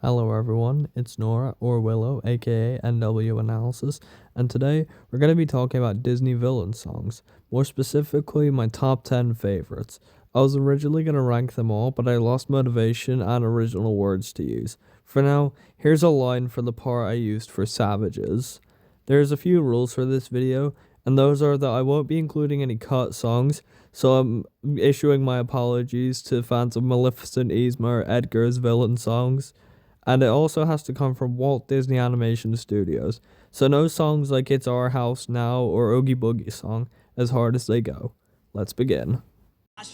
Hello everyone, it's Nora or Willow, aka NW Analysis, and today we're going to be talking about Disney villain songs, more specifically my top 10 favorites. I was originally going to rank them all, but I lost motivation and original words to use. For now, here's a line for the part I used for Savages. There's a few rules for this video, and those are that I won't be including any cut songs, so I'm issuing my apologies to fans of Maleficent, Yzma, or Edgar's villain songs. And it also has to come from Walt Disney Animation Studios, so no songs like It's Our House Now or Oogie Boogie Song, as hard as they go. Let's begin.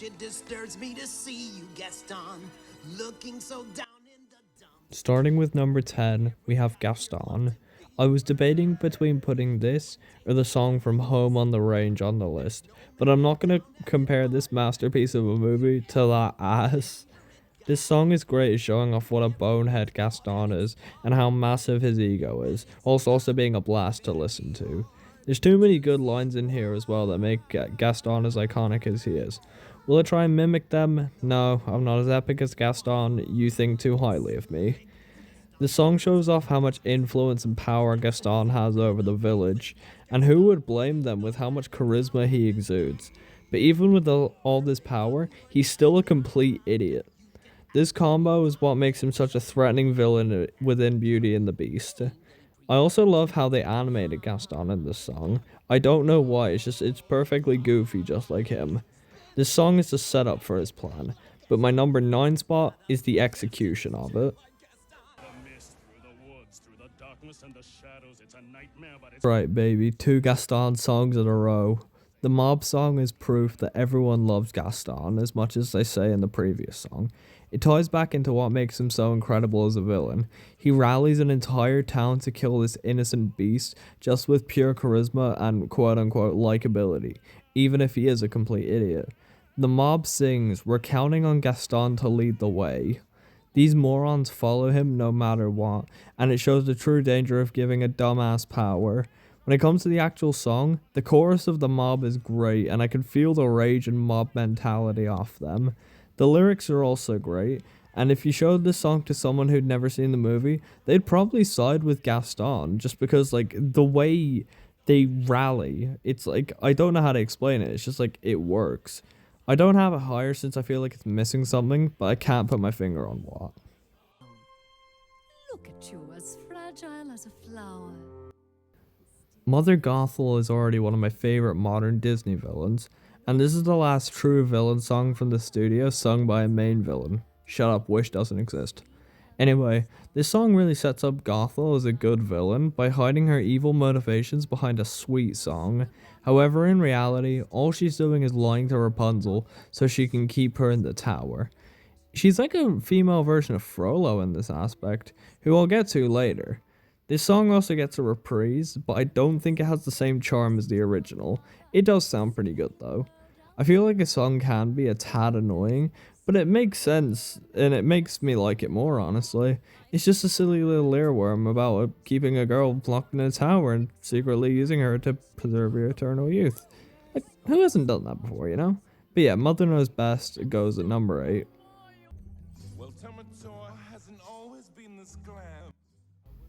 It disturbs me to see you, Gaston, looking so down in the dumps. Starting with number 10, we have Gaston. I was debating between putting this or the song from Home on the Range on the list, but I'm not going to compare this masterpiece of a movie to that ass. This song is great at showing off what a bonehead Gaston is and how massive his ego is, whilst also being a blast to listen to. There's too many good lines in here as well that make Gaston as iconic as he is. Will I try and mimic them? No, I'm not as epic as Gaston, you think too highly of me. The song shows off how much influence and power Gaston has over the village, and who would blame them with how much charisma he exudes. But even with all this power, he's still a complete idiot. This combo is what makes him such a threatening villain within Beauty and the Beast. I also love how they animated Gaston in this song. I don't know why, it's perfectly goofy just like him. This song is the setup for his plan, but my number 9 spot is the execution of it. Right baby, 2 Gaston songs in a row. The mob song is proof that everyone loves Gaston as much as they say in the previous song. It ties back into what makes him so incredible as a villain. He rallies an entire town to kill this innocent beast just with pure charisma and quote-unquote likability, even if he is a complete idiot. The mob sings, "We're counting on Gaston to lead the way." These morons follow him no matter what, and it shows the true danger of giving a dumbass power. When it comes to the actual song, the chorus of the mob is great, and I can feel the rage and mob mentality off them. The lyrics are also great, and if you showed this song to someone who'd never seen the movie, they'd probably side with Gaston, just because, like, the way they rally, it's like, I don't know how to explain it, it's just like, it works. I don't have it higher since I feel like it's missing something, but I can't put my finger on what. Look at you, as fragile as a flower. Mother Gothel is already one of my favorite modern Disney villains, and this is the last true villain song from the studio sung by a main villain. Shut up, Wish doesn't exist. Anyway, this song really sets up Gothel as a good villain by hiding her evil motivations behind a sweet song. However, in reality, all she's doing is lying to Rapunzel so she can keep her in the tower. She's like a female version of Frollo in this aspect, who I'll get to later. This song also gets a reprise, but I don't think it has the same charm as the original. It does sound pretty good though. I feel like a song can be a tad annoying, but it makes sense, and it makes me like it more, honestly. It's just a silly little earworm about keeping a girl locked in a tower and secretly using her to preserve your eternal youth. Like, who hasn't done that before, you know? But yeah, Mother Knows Best goes at number 8. Well, Tamatoa hasn't always been this glam.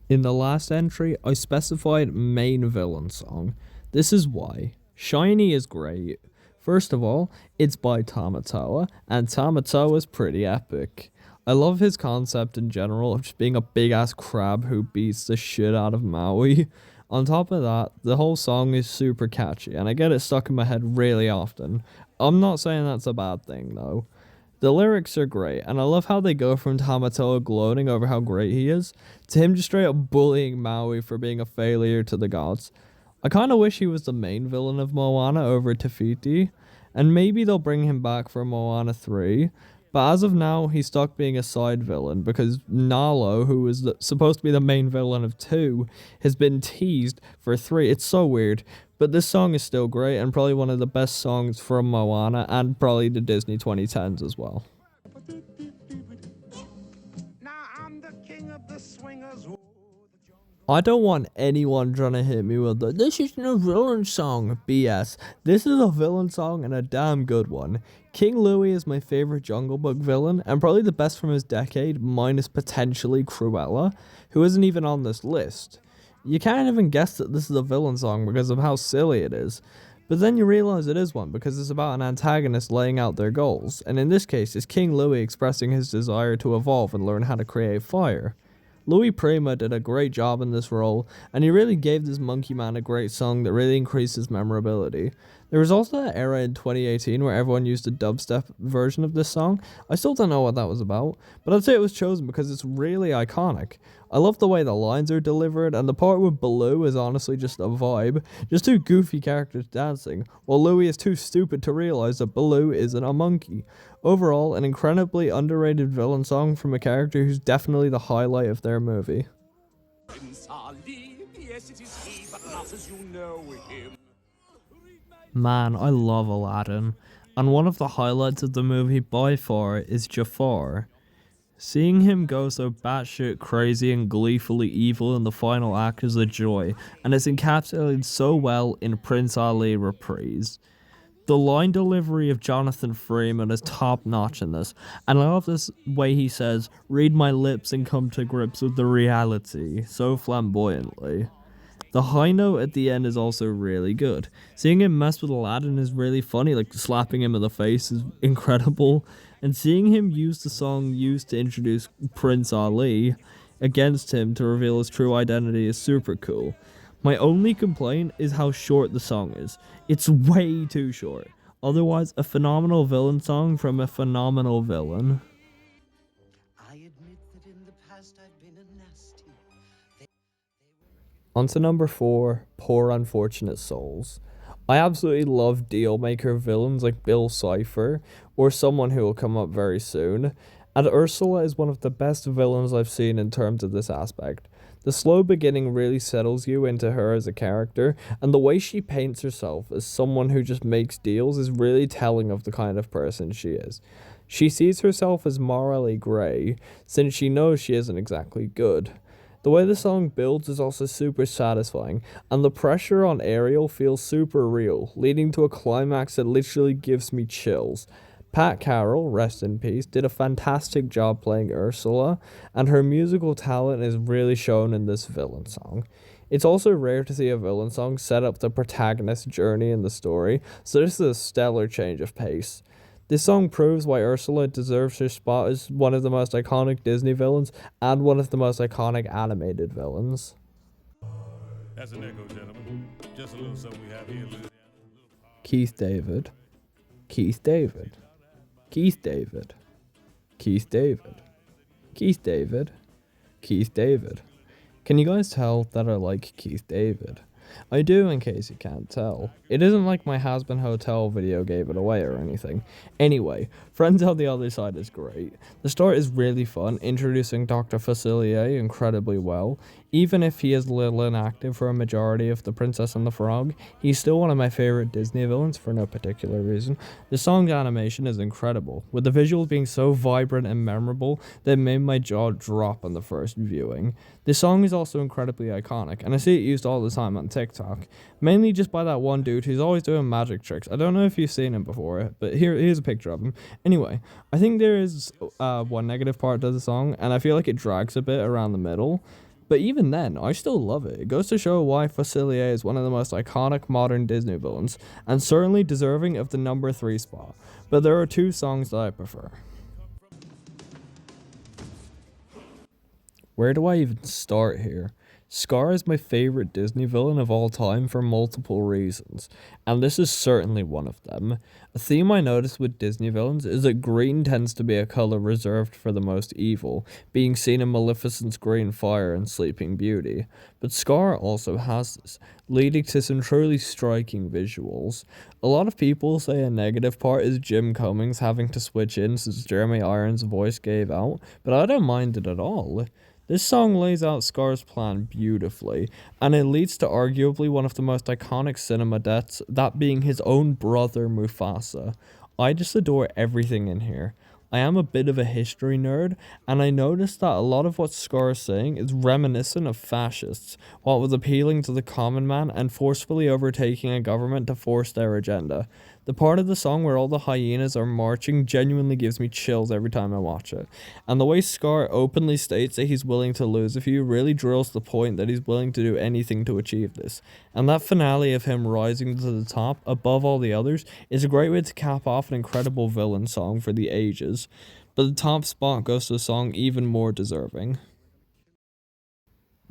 In the last entry, I specified main villain song. This is why. Shiny is great. First of all, it's by Tamatoa, and Tamatoa is pretty epic. I love his concept in general of just being a big ass crab who beats the shit out of Maui. On top of that, the whole song is super catchy, and I get it stuck in my head really often. I'm not saying that's a bad thing though. The lyrics are great, and I love how they go from Tamatoa gloating over how great he is, to him just straight up bullying Maui for being a failure to the gods. I kinda wish he was the main villain of Moana over Te Fiti, and maybe they'll bring him back for Moana 3, but as of now, he's stuck being a side villain, because Nalo, who was supposed to be the main villain of 2, has been teased for 3. It's so weird. But this song is still great, and probably one of the best songs from Moana, and probably the Disney 2010s as well. Now I'm the king of the swingers. I don't want anyone trying to hit me with the "this isn't a villain song" BS. This is a villain song and a damn good one. King Louie is my favorite Jungle Book villain and probably the best from his decade, minus potentially Cruella, who isn't even on this list. You can't even guess that this is a villain song because of how silly it is. But then you realize it is one because it's about an antagonist laying out their goals, and in this case, it's King Louie expressing his desire to evolve and learn how to create fire. Louis Prima did a great job in this role, and he really gave this Monkey Man a great song that really increased his memorability. There was also that era in 2018 where everyone used a dubstep version of this song. I still don't know what that was about, but I'd say it was chosen because it's really iconic. I love the way the lines are delivered, and the part with Baloo is honestly just a vibe. Just two goofy characters dancing, while Louis is too stupid to realize that Baloo isn't a monkey. Overall, an incredibly underrated villain song from a character who's definitely the highlight of their movie. Prince Ali, yes, it is he, but not as you know him. Man, I love Aladdin, and one of the highlights of the movie by far is Jafar. Seeing him go so batshit crazy and gleefully evil in the final act is a joy, and it's encapsulated so well in Prince Ali Reprise. The line delivery of Jonathan Freeman is top notch in this, and I love this way he says, "Read my lips and come to grips with the reality," so flamboyantly. The high note at the end is also really good. Seeing him mess with Aladdin is really funny, like slapping him in the face is incredible, and seeing him use the song used to introduce Prince Ali against him to reveal his true identity is super cool. My only complaint is how short the song is. It's way too short. Otherwise, a phenomenal villain song from a phenomenal villain. I admit that in the past I've been a nasty. On to number 4, Poor Unfortunate Souls. I absolutely love deal maker villains like Bill Cipher, or someone who will come up very soon, and Ursula is one of the best villains I've seen in terms of this aspect. The slow beginning really settles you into her as a character, and the way she paints herself as someone who just makes deals is really telling of the kind of person she is. She sees herself as morally grey, since she knows she isn't exactly good. The way the song builds is also super satisfying, and the pressure on Ariel feels super real, leading to a climax that literally gives me chills. Pat Carroll, rest in peace, did a fantastic job playing Ursula, and her musical talent is really shown in this villain song. It's also rare to see a villain song set up the protagonist's journey in the story, so this is a stellar change of pace. This song proves why Ursula deserves her spot as one of the most iconic Disney villains and one of the most iconic animated villains. That's an echo, gentlemen. Just a little something we have here. Keith David. Keith David. Keith David. Keith David. Keith David. Keith David. Can you guys tell that I like Keith David? I do, in case you can't tell. It isn't like my Has-Been Hotel video gave it away or anything. Anyway, Friends on the Other Side is great. The start is really fun, introducing Dr. Facilier incredibly well. Even if he is little inactive for a majority of The Princess and the Frog, he's still one of my favorite Disney villains for no particular reason. The song's animation is incredible, with the visuals being so vibrant and memorable that it made my jaw drop on the first viewing. This song is also incredibly iconic, and I see it used all the time on TikTok, mainly just by that one dude who's always doing magic tricks. I don't know if you've seen him before, but here's a picture of him. Anyway, I think there is one negative part to the song, and I feel like it drags a bit around the middle. But even then, I still love it. It goes to show why Facilier is one of the most iconic modern Disney villains, and certainly deserving of the number 3 spot. But there are 2 songs that I prefer. Where do I even start here? Scar is my favorite Disney villain of all time for multiple reasons, and this is certainly one of them. A theme I notice with Disney villains is that green tends to be a color reserved for the most evil, being seen in Maleficent's green fire and Sleeping Beauty. But Scar also has this, leading to some truly striking visuals. A lot of people say a negative part is Jim Cummings having to switch in since Jeremy Irons' voice gave out, but I don't mind it at all. This song lays out Scar's plan beautifully, and it leads to arguably one of the most iconic cinema deaths, that being his own brother Mufasa. I just adore everything in here. I am a bit of a history nerd, and I noticed that a lot of what Scar is saying is reminiscent of fascists, while it was appealing to the common man and forcefully overtaking a government to force their agenda. The part of the song where all the hyenas are marching genuinely gives me chills every time I watch it. And the way Scar openly states that he's willing to lose a few really drills the point that he's willing to do anything to achieve this. And that finale of him rising to the top above all the others is a great way to cap off an incredible villain song for the ages. But the top spot goes to a song even more deserving.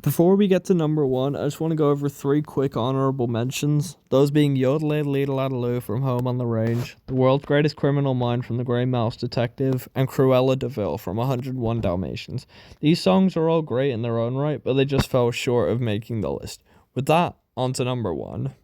Before we get to number 1, I just want to go over 3 quick honorable mentions, those being Yodelay Leedle from Home on the Range, The World's Greatest Criminal Mind from The Grey Mouse Detective, and Cruella de Vil from 101 Dalmatians. These songs are all great in their own right, but they just fell short of making the list. With that, on to number 1.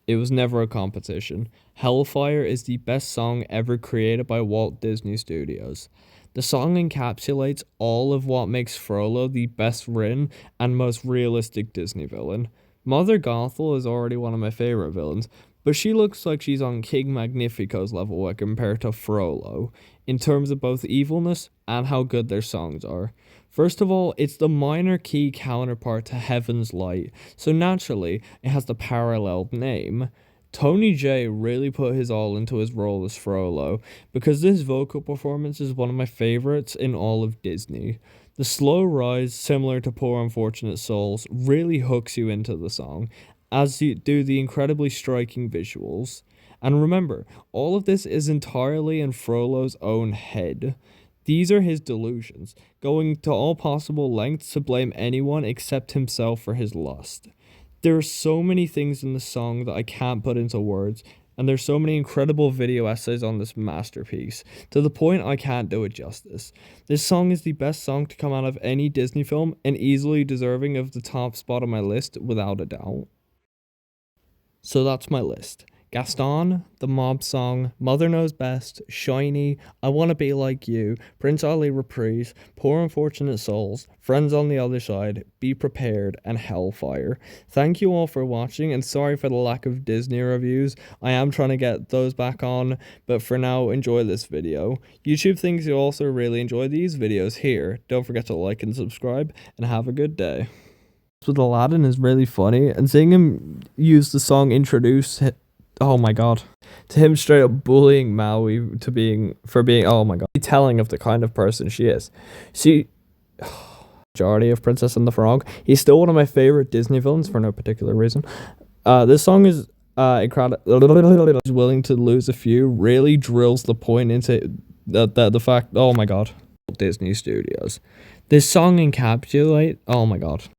It was never a competition. Hellfire is the best song ever created by Walt Disney Studios. The song encapsulates all of what makes Frollo the best written and most realistic Disney villain. Mother Gothel is already one of my favorite villains, but she looks like she's on King Magnifico's level when compared to Frollo, in terms of both evilness and how good their songs are. First of all, it's the minor key counterpart to Heaven's Light, so naturally it has the paralleled name. Tony Jay really put his all into his role as Frollo, because this vocal performance is one of my favorites in all of Disney. The slow rise, similar to Poor Unfortunate Souls, really hooks you into the song, as do the incredibly striking visuals. And remember, all of this is entirely in Frollo's own head. These are his delusions, going to all possible lengths to blame anyone except himself for his lust. There are so many things in the song that I can't put into words, and there's so many incredible video essays on this masterpiece, to the point I can't do it justice. This song is the best song to come out of any Disney film, and easily deserving of the top spot on my list without a doubt. So that's my list. Gaston, The Mob Song, Mother Knows Best, Shiny, I Wanna Be Like You, Prince Ali Reprise, Poor Unfortunate Souls, Friends on the Other Side, Be Prepared, and Hellfire. Thank you all for watching, and sorry for the lack of Disney reviews. I am trying to get those back on, but for now, enjoy this video. YouTube thinks you also really enjoy these videos here. Don't forget to like and subscribe, and have a good day. With Aladdin is really funny, and seeing him use the song Introduce, oh my god, to him straight up bullying Maui for being oh my god, telling of the kind of person she is. Majority of Princess and the Frog. He's still one of my favorite Disney villains for no particular reason. This song is incredible. He's willing to lose a few, really drills the point into the fact, oh my god, Disney Studios. This song encapsulate, oh my god.